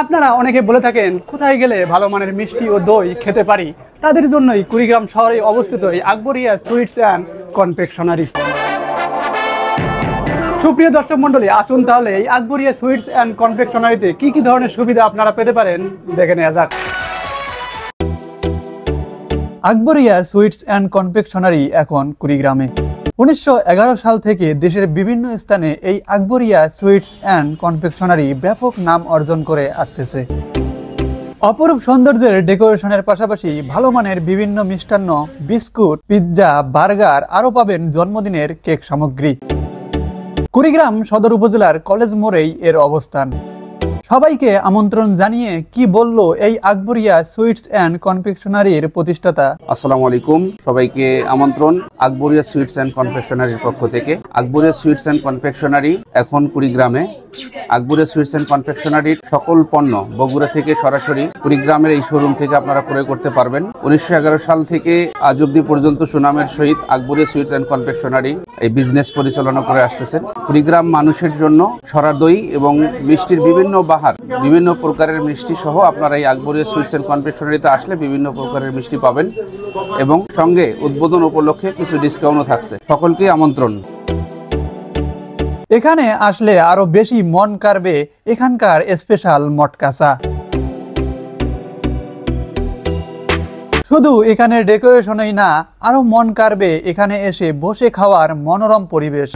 আপনারা অনেকে বলে থাকেন কোথায় গেলে ভালো মানের মিষ্টি ও দই খেতে পারি, তাদের জন্যই কুড়িগ্রাম শহরে অবস্থিত এই আকবরিয়া সুইটস অ্যান্ড কনফেকশনারি। সুপ্রিয় দর্শক মন্ডলী, আসুন তাহলে এই আকবরিয়া সুইটস অ্যান্ড কনফেকশনারিতে কি কি ধরনের সুবিধা আপনারা পেতে পারেন দেখে নেওয়া যাক। আকবরিয়া সুইটস অ্যান্ড কনফেকশনারি এখন কুড়িগ্রামে। 1911 সাল থেকে দেশের বিভিন্ন স্থানে এই আকবরিয়া সুইটস অ্যান্ড কনফেকশনারি ব্যাপক নাম অর্জন করে আসতেছে। অপরূপ সৌন্দর্যের ডেকোরেশনের পাশাপাশি ভালো মানের বিভিন্ন মিষ্টান্ন, বিস্কুট, পিৎজা, বার্গার আরও পাবেন জন্মদিনের কেক সামগ্রী। কুড়িগ্রাম সদর উপজেলার কলেজ মোড়েই এর অবস্থান। সবাইকে আমন্ত্রণ জানিয়ে কি বলল এই আকবরিয়া সুইটস অ্যান্ড কনফেকশনারির প্রতিষ্ঠাতা। আসসালামু আলাইকুম, সবাইকে আমন্ত্রণ আকবরিয়া সুইটস অ্যান্ড কনফেকশনারির পক্ষ থেকে। আকবরিয়া সুইটস অ্যান্ড কনফেকশনারি এখন কুড়িগ্রামে। আকবরিয়া সুইটস অ্যান্ড কনফেকশনারির সকল পণ্য বগুড়া থেকে সরাসরি কুড়িগ্রামের এই শোরুম থেকে আপনারা ক্রয় করতে পারবেন। 1911 সাল থেকে আজ অব্দি পর্যন্ত সুনামের সহিত আকবরিয়া সুইটস অ্যান্ড কনফেকশনারি এই বিজনেস পরিচালনা করে আসতেছেন। কুড়িগ্রাম মানুষের জন্য সরা দই এবং মিষ্টির বিভিন্ন বাহার, বিভিন্ন প্রকারের মিষ্টি সহ আপনারা এই আকবরিয়া সুইটস অ্যান্ড কনফেকশনারিতে আসলে বিভিন্ন প্রকারের মিষ্টি পাবেন এবং সঙ্গে উদ্বোধন উপলক্ষে কিছু ডিসকাউন্টও থাকছে। সকলকেই আমন্ত্রণ। এখানে আসলে আরো বেশি মন কাড়বে এখানকার স্পেশাল মটকা। শুধু এখানে ডেকোরেশনই না, আরো মন কাড়বে এখানে এসে বসে খাওয়ার মনোরম পরিবেশ।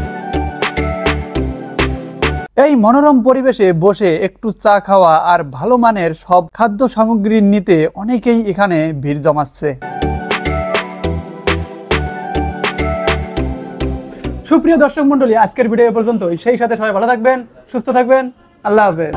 এই মনোরম পরিবেশে বসে একটু চা খাওয়া আর ভালো মানের সব খাদ্য সামগ্রী নিতে অনেকেই এখানে ভিড় জমাচ্ছে। সুপ্রিয় দর্শক মন্ডলী, আজকের ভিডিও পর্যন্তই। সেই সাথে সবাই ভালো থাকবেন, সুস্থ থাকবেন। আল্লাহ হাফেজ।